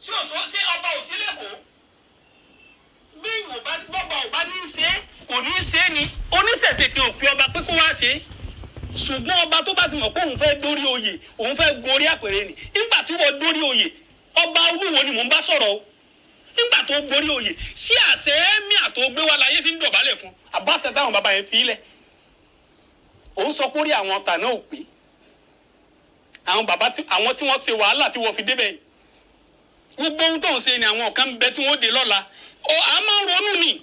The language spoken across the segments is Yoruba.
tí ọba ò sí lẹ́kọ̀ọ́ bí bọ́ba ò bá ní í ṣe kò ní í ṣe ni oníṣẹ̀ṣe kí òpin ọba pé kó wá ṣe ṣùgbọ́n ọba tó bá ti mọ̀ pé òun fẹ́ dórí oyè òun fẹ́ gun orí àpèrè ni nígbà tí wọ́n dórí oyè ọba Olúwo ni mò ń bá sọ̀rọ̀ o nígbà tó borí oyè sí àṣẹ ẹ̀mí àtò gbé wa láyé fi ń dọ̀bálẹ̀ fún àbáṣẹ táwọn bàbá yẹn fi ilẹ̀ òun sọ pé orí àwọn tàná ò pé àwọn bàbá àwọn tí wọ́n ṣe wàhálà tí wọ́n fi débẹ̀ yìí gbogbo ohun tó ń ṣe ni àwọn kan bẹ tí wọ́n dé lọ́la a máa ń ronú ni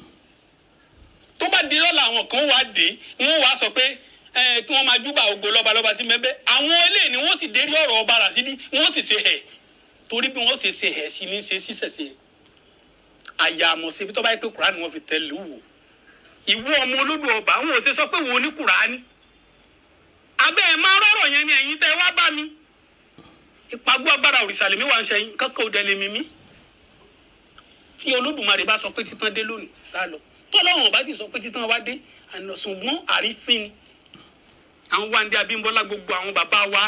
tó bá dé lọ́la àwọn kan wá dé wọ́n wá sọ pé tí wọ́n máa júbà ògo lọ́balọ́ba tí mẹ́bẹ́ àwọn eléyìí ni wọ́n sì dérí ọ̀rọ̀ ọba Ràṣídì wọ́n sì ṣe ẹ̀ torí bí wọ́n ṣe ẹ̀ sí ní ṣe ṣíṣẹ̀ṣe àyà àmọ̀ṣe bí tó bá yẹ pé Kùránì wọ́n fi tẹ̀lé wò ìwọ ọmọ olódò ọba àwọn ò ṣe sọ pé wo ní Kùránì abẹ́ ẹ̀ máa rọ̀rọ̀ yẹn ni ẹ̀yin tẹ́ wá bá mi ìpàgọ́ agbára òrìṣà lèmi wà ń ṣẹ́yìn kankan òdẹ lèmi mí tí Olódùmarè bá sọ pé títàn dé lónìí lálọ́ tọ́lọ́run ọba ti sọ pé títàn wá dé ṣùgbọ́n àrífín ni àwọn Wándé Abímbọ́lá gbogbo àwọn bàbá wa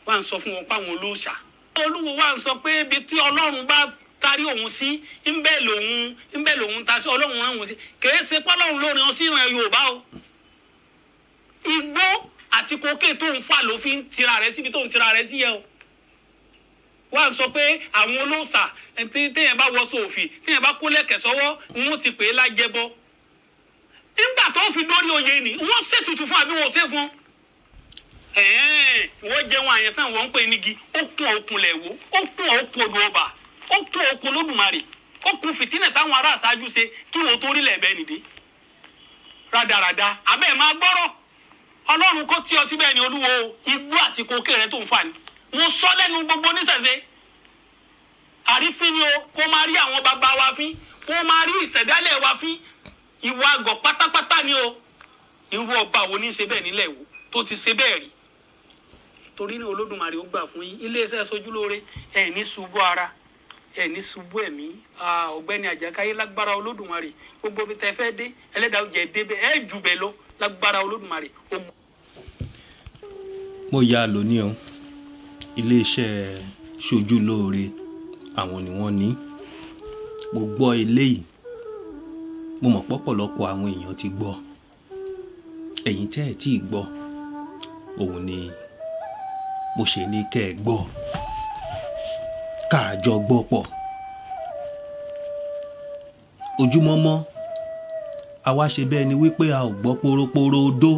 wà ń sọ fún wọn pé àwọn olóòṣà Olúwo wà ń sọ pé ibi tí Ọlọ́run bá tarí òun sí ńbẹ lòun ta sí Ọlọ́run rán òun sí kìí ṣe pọ́lọ́run lórí wọn sí ìran Yorùbá o igbó àti kókè tó ń fà ló fi ń tira rẹ̀ síbi tó ń tira rẹ̀ sí yẹ o wà ń sọ pé àwọn olóòṣà téèyàn bá wọ sófì téèyàn bá kó lẹ̀kẹ̀ sọ́wọ́ wọn ti pè é lájẹbọ nígbà tó fi dórí oyè ni wọ́n ṣètùtù fún àbí wọ́n ṣe fún wọ́n jẹun àyàn tán wọ́n ń pè nígi ó kún òkun lẹ̀wọ́ ó kún òkun odò ọba ó kún òkun Olódùmarè ó kún fìtínà táwọn ará àṣáájú ṣe kí wọ́n tó rí lẹ̀bẹ́ nìdí rádaràda abẹ́ máa gbọ́rọ̀ Ọlọ́run kó tí ọ síbẹ̀ ni Olúwo igbó àti kókè rẹ tó ń fà ní wọ́n sọ lẹ́nu gbogbo oníṣẹ̀ṣe àrífín ni o kó máa rí àwọn bàbá wa fín kó máa rí ìṣẹ̀dálẹ̀ wa fín ìwà àgọ̀ pátápátá ni o irú ọba wo ní í ṣe bẹ́ẹ̀ nílẹ̀ wo tó ti ṣe bẹ́ẹ̀ rí torí ní Olódùmarè ó gbà fún yín iléeṣẹ́ Sojúlóore ẹ̀ ní ṣubú ara ẹ̀ ní ṣubú ẹ̀mí ọ̀gbẹ́ni Àjàkáyé lágbára Olódùmarè gbogbo bí tẹ́ fẹ́ dé ẹlẹ́dàá ó jẹ́ débẹ̀ ẹ̀ jù bẹ́ẹ̀ lọ lágbára Olódùmarè. mo yá lónìí o iléeṣẹ́ Sojúlóore àwọn ni wọ́n ní mo gbọ́ eléyìí mo mọ̀ pọ̀pọ̀lọpọ̀ àwọn èèyàn ti gbọ́ ẹ̀yin tẹ́ ẹ̀ tí ì gbọ́ òun ni mo ṣe ní kẹ́ ẹ gbọ́ káàjọ gbọ́ pọ̀ ojúmọ́mọ́ a wá ṣe bẹ́ẹ̀ ni wípé a ò gbọ́ poroporo odó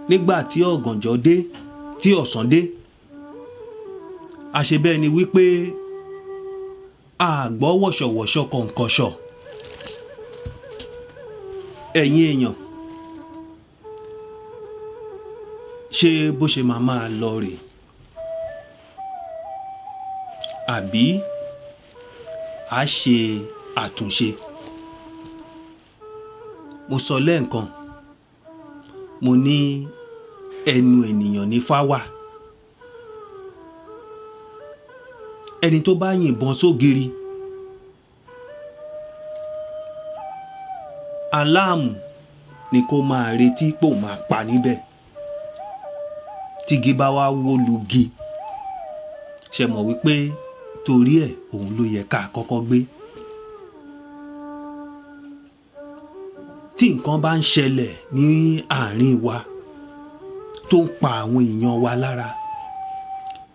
nígbà tí ọ̀gànjọ́ dé tí ọ̀sán dé a ṣe bẹ́ẹ̀ ni wípé a gbọ́ wọ̀ṣọ̀wọ̀ṣọ̀ kọ̀ǹkọ̀ṣọ̀ ẹ̀yin èèyàn ṣé bó ṣe máa lọ rè àbí a ṣe àtúnṣe mo sọ lẹ́ẹ̀kan mo ní ẹnu ènìyàn ní fáwà ẹni tó bá yìnbọn sógiri aláàmù ni kó máa retí pò máa pa níbẹ̀ tígi bá wá wó lugi ṣe mọ̀ wípé torí ẹ̀ òun ló yẹ ká kọ́kọ́ gbé tí nǹkan bá ń ṣẹlẹ̀ ní àárín wa tó ń pa àwọn èèyàn wa lára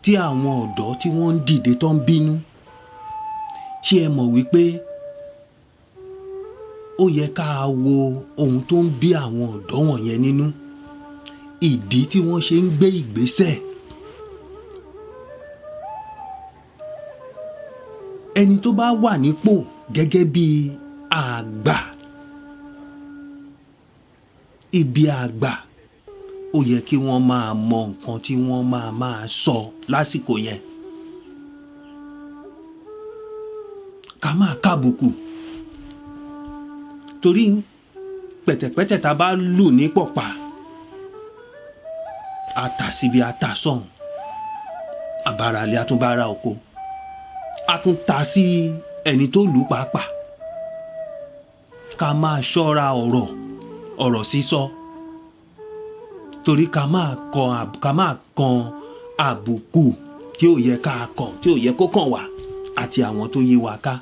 tí àwọn ọ̀dọ́ tí wọ́n ń dìde tó ń bínú ṣé ẹ mọ̀ wípé ó yẹ ká wo ohun tó ń bí àwọn ọ̀dọ́ wọ̀nyẹn nínú ìdí tí wọ́n ṣe ń gbé ìgbésẹ̀ ẹni tó bá wà nípò gẹ́gẹ́ bí àgbà ibi àgbà ó yẹ kí wọ́n máa mọ nǹkan tí wọ́n máa sọ lásìkò yẹn ká máa kábùkù torí pẹ̀tẹ̀pẹ̀tẹ̀ tá a bá lù ní pọ̀pá ata síbi ata sọ̀hún àbáralẹ̀ àtúnbára oko a tún ta sí ẹni tó lù pàápàá ká máa ṣọ́ra ọ̀rọ̀ sísọ torí ká máa kan àbùkù tí ò yẹ ká kàn, tí ò yẹ kó kàn wá àti àwọn tó yí wa ká.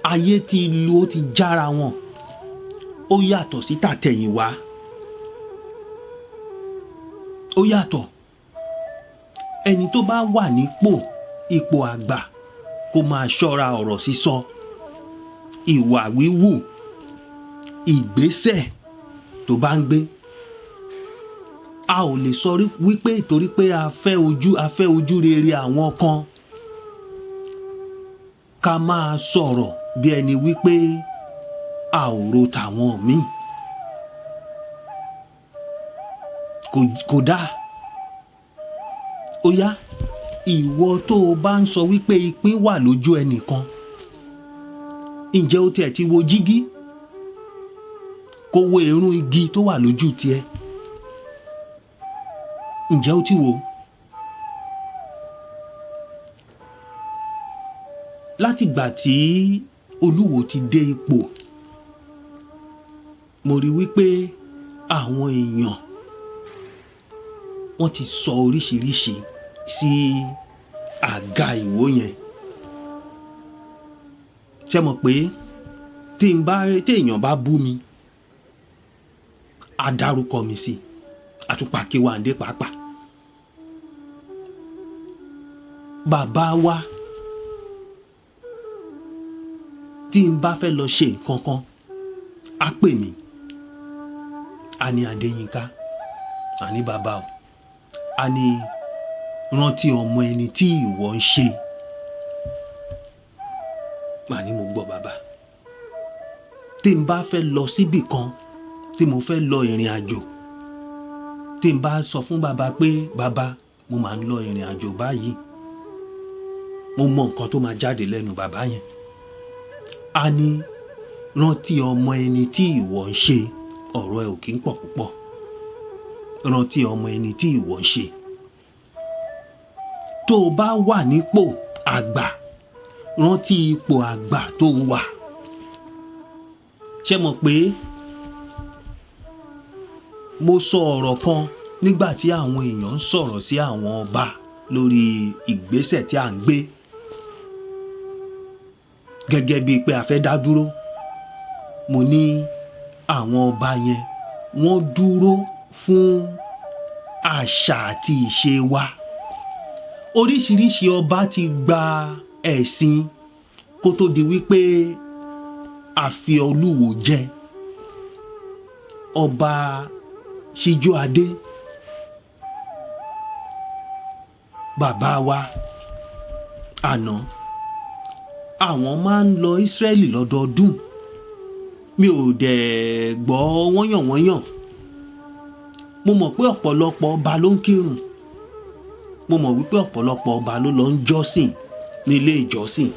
Ayé ti lu, ó ti jára wọn, ó yàtọ̀ sí tàtẹ̀yìnwá, ó yàtọ̀. Ẹni tó bá wà nípò ipò àgbà kó máa ṣọ́ra ọ̀rọ̀ sísọ, ìwà wíwù, ìgbésẹ̀ tó bá ń gbé. A ò lè sọ wípé torí pé a fẹ́ ojú rere àwọn kan ká máa sọ̀rọ̀ bí ẹni wípé a ò ro tàwọn míì. Kò dáa. Ó yá, ìwọ tó o bá ń sọ wípé ìpín wà lójú ẹnìkan, ǹjẹ́ o tiẹ̀ ti wo jígí kó wo irun igi tó wà lójú tiẹ̀? Ǹjẹ́ o ti wò? Látìgbà tí Olúwo ti dé ipò, mo rí wípé àwọn èèyàn wọ́n ti sọ oríṣiríṣi sí àga Ìwó yẹn. Ṣé mọ̀ pé tí èèyàn bá bú mi, a dárúkọ mi sí, àtúpà Kéwàndé pàápàá. Bàbá wa tí n bá fẹ́ lọ ṣe nǹkan kan, á pè mí, a ní Adéyínká, a ní bàbá o, a ní rántí ọmọ ẹni tí ìwọ ń ṣe. Màá ní mo gbọ́ bàbá. Tí n bá fẹ́ lọ síbì kan, tí mo fẹ́ lọ ìrìn àjò, tí n bá sọ fún bàbá pé bàbá mo máa ń lọ ìrìn àjò báyìí, mo mọ nǹkan tó máa jáde lẹ́nu bàbá yẹn. A ní rántí ọmọ ẹni tí ìwọ ń ṣe. Ọ̀rọ̀ ẹ ò kí ń pọ̀ púpọ̀. Rántí ọmọ ẹni tí ìwọ ń ṣe. Tó o bá wà nípò àgbà, rántí ipò àgbà tó wà. Ṣé mọ̀ pé mo sọ ọ̀rọ̀ kan nígbà tí àwọn èèyàn ń sọ̀rọ̀ sí àwọn ọba lórí ìgbésẹ̀ tí à ń gbé gẹ́gẹ́ bíi pé a fẹ́ dá dúró. Mo ní àwọn ọba yẹn wọ́n dúró fún àṣà àti ìṣe wa. Oríṣiríṣi ọba ti gba ẹ̀sìn kó tó di wípé a fi Olúwo jẹ. Ọba Síjóadé, bàbá wa àná, àwọn máa ń lọ Ísírẹ́lì lọ́dọọdún. Mi ò dẹ̀ gbọ́ wọ́nyànwọ́nyàn. Mo mọ̀ pé ọ̀pọ̀lọpọ̀ ọba ló ń kírun. Mo mọ̀ wípé ọ̀pọ̀lọpọ̀ ọba ló lọ ń jọ́sìn ní ilé ìjọsìn.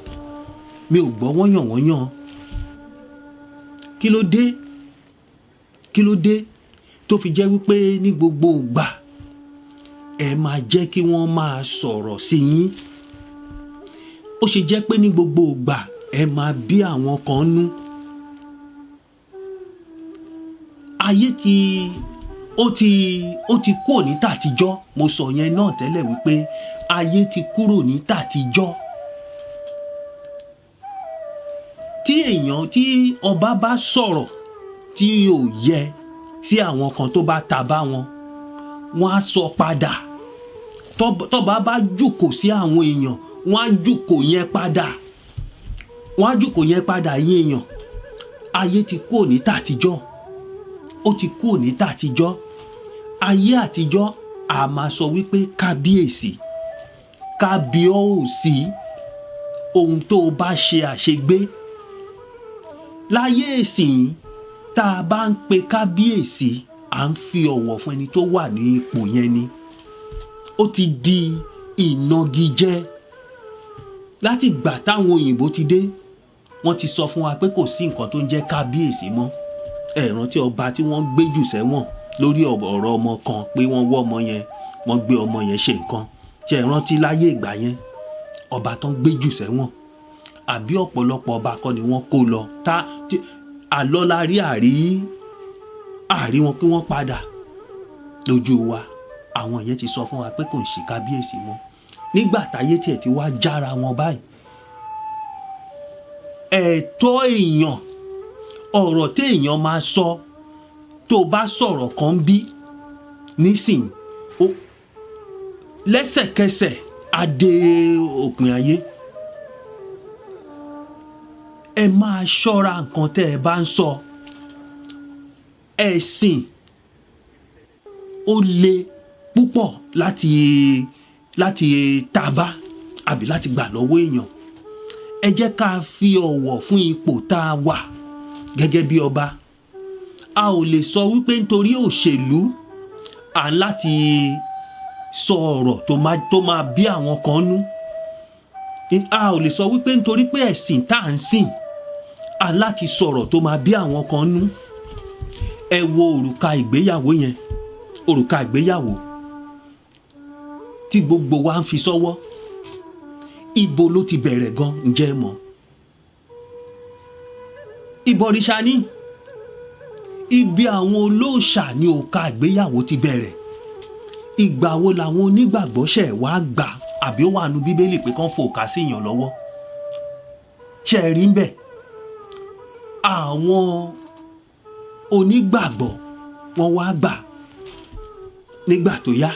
Mi ò gbọ́ wọ́nyànwọ́nyàn. Kí ló dé? Kí ló dé tó fi jẹ́ wípé ní gbogbo ìgbà ẹ máa jẹ́ kí wọ́n máa sọ̀rọ̀ sí yín? Ó ṣe jẹ́ pé ní gbogbo ìgbà ẹ máa bí àwọn kan nú. Ayé ó ti kúrò ní tàtijọ́. Mo sọ yẹn náà tẹ́lẹ̀ wípé ayé ti kúrò ní tàtijọ́. Tí ọba bá sọ̀rọ̀ tí ò yẹ sí àwọn kan tó bá ta bá wọn, wọ́n á sọ padà. Tọ́ba bá jùkò sí àwọn èèyàn, wọ́n á jùkò yẹn padà. Wọ́n á jùkò yẹn padà yín èèyàn. Ayé ti kúrò ní tàtijọ́. Ó ti kúrò ní tàtijọ́. Ayé àtijọ́ a máa sọ wípé kábíyèsí, kábíọ́ọ̀sí, ohun tó o bá ṣe àṣegbé. Láyé ìsìn tá a bá ń pe kábíyèsí, à ń fi ọ̀wọ̀ fún ẹni tó wà ní ipò yẹn ni. Ó ti di ìnagijẹ. Láti ìgbà táwọn òyìnbó ti dé, wọ́n ti sọ fún wa pé kò sí nǹkan tó ń jẹ́ kábíyèsí mọ́. Ẹ rántí ọba tí wọ́n gbé jù sẹ́wọ̀n lórí ọ̀rọ̀ ọmọ kan pé wọ́n wọ́ ọmọ yẹn, wọ́n gbé ọmọ yẹn ṣe nǹkan. Ṣé ẹ rántí láyé ìgbà yẹn ọba tán gbé jù sẹ́wọ̀n? Àbí ọ̀pọ̀lọpọ̀ ọba kan ni wọ́n kó lọ àlọ́lárí àrí wọn pé wọ́n padà lójú wa. àwọn yẹn ti sọ fún wa pé kò ń ṣe kábíyèsí mọ́ nígbà táyé tiẹ̀ ti wá jára wọn báyìí. ẹ̀tọ́ èèyàn, ọ̀rọ̀ téèyàn máa sọ tó bá sọ̀rọ̀ kan bí nísìnyí lẹ́sẹ̀kẹsẹ̀ á dé òpin ayé. ẹ máa ṣọ́ra nǹkan tẹ́ ẹ bá ń sọ. ẹ̀sìn ó le púpọ̀ láti tàbá àbí láti gbà lọ́wọ́ èèyàn. ẹ jẹ́ ká fi ọ̀wọ̀ fún ipò tá a wà gẹ́gẹ́ bí ọba. a ò lè sọ wípé nítorí òṣèlú à ń láti sọ ọ̀rọ̀ tó máa bí àwọn kan nú. a ò lè sọ wípé nítorí pé ẹ̀sìn tá à ń sìn à ń láti sọ̀rọ̀ tó máa bí àwọn kan nú. ẹ wo òrùka ìgbéyàwó yẹn, òrùka ìgbéyàwó tí gbogbo wa ń fi sọ́wọ́, ibo ló ti bẹ̀rẹ̀ gan, ǹjẹ́ ẹ mọ̀? ìbọ̀rìṣà ni, ibi àwọn olóòṣà ni òrùka ìgbéyàwó ti bẹ̀rẹ̀. ìgbà wo làwọn onígbàgbọ́ ṣẹ̀ wá gbà àbí ó wà nínú bíbélì pé kán fòkà sí èèyàn lọ́wọ́? ṣe rí ń bẹ̀ àwọn onígbàgbọ́ wọ́n wá gbà nígbà tó yá.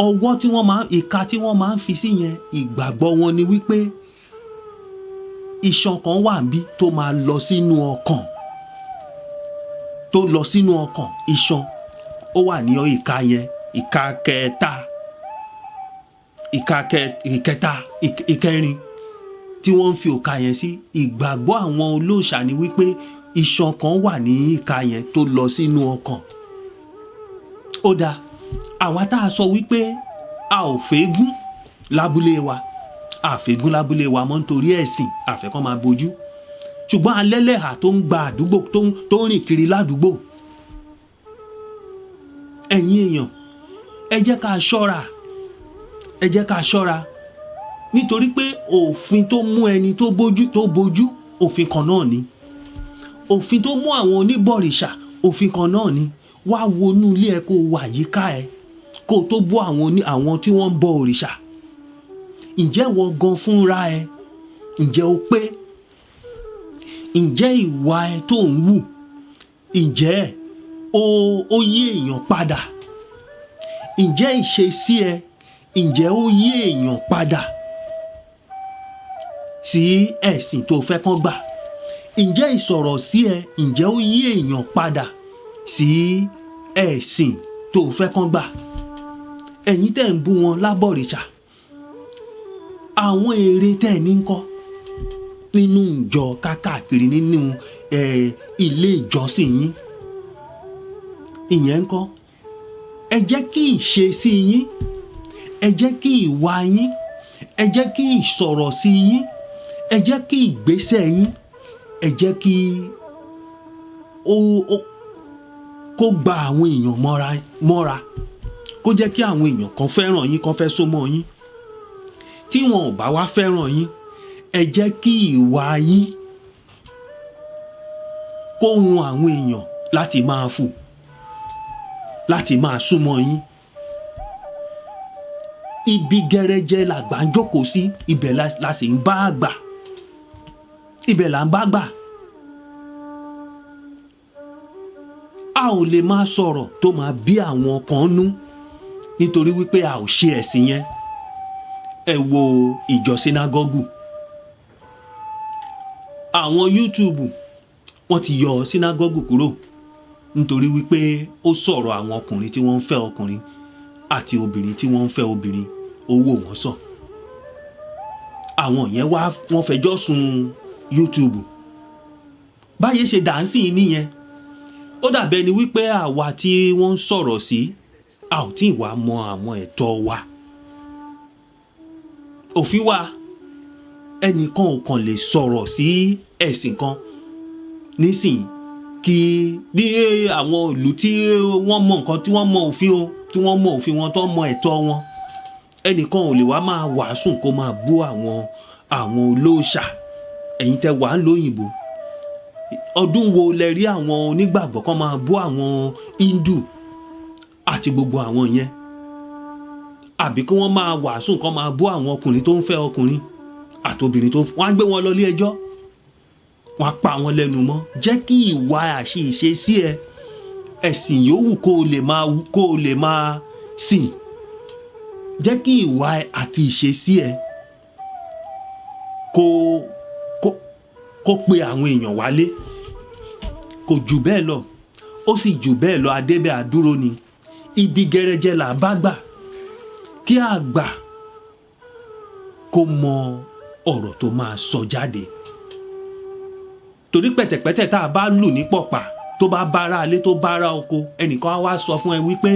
ọwọ́ tí wọ́n máa, ìka tí wọ́n máa ń fi sí yẹn, ìgbàgbọ́ wọn ni wípé iṣan kan wà níbí tó máa lọ sínú ọkàn, tó lọ sínú ọkàn. iṣan ó wà ní ìka yẹn, ìka kẹta, ìkẹta, ìkẹrin tí wọ́n ń fi òka yẹn sí. ìgbàgbọ́ àwọn olóòṣà ni wípé iṣan kan wà ní ìka yẹn tó lọ sínú ọkàn. ó dáa, àwa tá a sọ wípé a ò fẹ́gún lábúlé wa, a fẹ́gún lábúlé wa mọ́ nítorí ẹ̀sìn, àfẹ́kọ́ máa bojú. ṣùgbọ́n alẹ́lẹ́hà tó ń gba àdúgbò, tó ń rìn kiri ládùúgbò. ẹ̀yin èèyàn, ẹ jẹ́ ká ṣọ́ra, ẹ jẹ́ ká ṣọ́ra, nítorí pé òfin tó mú ẹni tó bojú òfin kan náà ni. òfin tó mú àwọn oníbọ̀rìṣà òfin kan náà ni. wá wọnú ilé ẹ kó wà yíká ẹ kó tó bọ́ àwọn tí wọ́n ń bọ òrìṣà. ǹjẹ́ wọ́n gan fúnra ẹ, ǹjẹ́ o pé? ǹjẹ́ ìwà ẹ tó ń wù, ǹjẹ́ ó yí èèyàn padà? ǹjẹ́ ìṣesí ẹ, ǹjẹ́ ó yí èèyàn padà sí ẹ̀sìn tó fẹ́ kán gbà? ǹjẹ́ ìsọ̀rọ̀ sí ẹ, ǹjẹ́ ó yí èèyàn padà sí ẹ̀sìn tó fẹ́ kán gbà? ẹ̀yin tẹ́ ń bú wọn lábọ̀rìṣà, àwọn èrè tẹ́ ẹ̀ ní ń kọ́ nínú ìjọ káàkiri, nínú ilé ìjọsìn yín, ìyẹn ń kọ́. ẹ jẹ́ kí ìṣesí yín, ẹ jẹ́ kí ìwà yín, ẹ jẹ́ kí ìsọ̀rọ̀ sí yín, ẹ jẹ́ kí ìgbésẹ̀ yín, ẹ jẹ́ kí kó gba àwọn èèyàn mọ́ra, kó jẹ́ kí àwọn èèyàn kan fẹ́ràn yín, kan fẹ́ súnmọ́ yín. tí wọn ò bá wá fẹ́ràn yín, ẹ jẹ́ kí ìwà yín kó wun àwọn èèyàn láti máa fù, láti máa súnmọ́ yín. ibi gẹrẹjẹ làgbà ń jókòó sí, ibẹ̀ la sì ń bá àgbà, ibẹ̀ là ń bá gbà. a ò lè máa sọ̀rọ̀ tó máa bí àwọn kan nú nítorí wípé a ò ṣe ẹ̀sìn yẹn. ẹ wo ìjọ sínágọ́gù, àwọn YouTube wọ́n ti yọ sínágọ́gù kúrò nítorí wípé ó sọ̀rọ̀ àwọn ọkùnrin tí wọ́n ń fẹ́ ọkùnrin àti obìnrin tí wọ́n ń fẹ́ obìnrin, owó wọn sàn. àwọn yẹn wọ́n fẹjọ́ sùn YouTube. báyé ṣe dànsì nìyẹn. ó dàbẹ́ ni wípé àwa tí wọ́n ń sọ̀rọ̀ sí, a ò tí ì wá mọ àwọn ẹ̀tọ́ wa. òfin wa, ẹnìkan ò kàn lè sọ̀rọ̀ sí ẹ̀sìn kan nísìnyí kí ní àwọn ìlú tí wọ́n mọ nǹkan, tí wọ́n mọ òfin o, tí wọ́n mọ òfin wọn, tó mọ ẹ̀tọ́ wọn, ẹnìkan ò lè wá máa wàásùn kó máa bú àwọn olóòṣà. ẹ̀yin tẹ́ wà ń lóyìnbó, ọdún wo lẹ rí àwọn onígbàgbọ́ kan máa bú àwọn Hindu àti gbogbo àwọn yẹn? àbí kí wọ́n máa wàásù kán máa bú àwọn ọkùnrin tó ń fẹ́ ọkùnrin àtobìnrin tó ń wọ́n á gbé wọn lọ ilé ẹjọ́ wọ́n á pa wọn lẹ́nu mọ́. Jẹ́ kí ìwà àṣìṣe sí ẹ ẹ̀sìn yòówù kó o lè máa sìn, jẹ́ kí ìwà àti ìṣesí ẹ kó pe àwọn èèyàn wálé. Kò jù bẹ́ẹ̀ lọ, ó sì jù bẹ́ẹ̀ lọ. Adébẹ̀ àdúró ni ibi gẹrẹjẹ là bá gbà. Kí àgbà kó mọ ọ̀rọ̀ tó máa sọ jáde, torí pẹ̀tẹ̀pẹ̀tẹ̀ tá a bá lù ní pọ̀pà tó bá bára alé tó bára oko, ẹnìkan á wá sọ fún ẹ wípé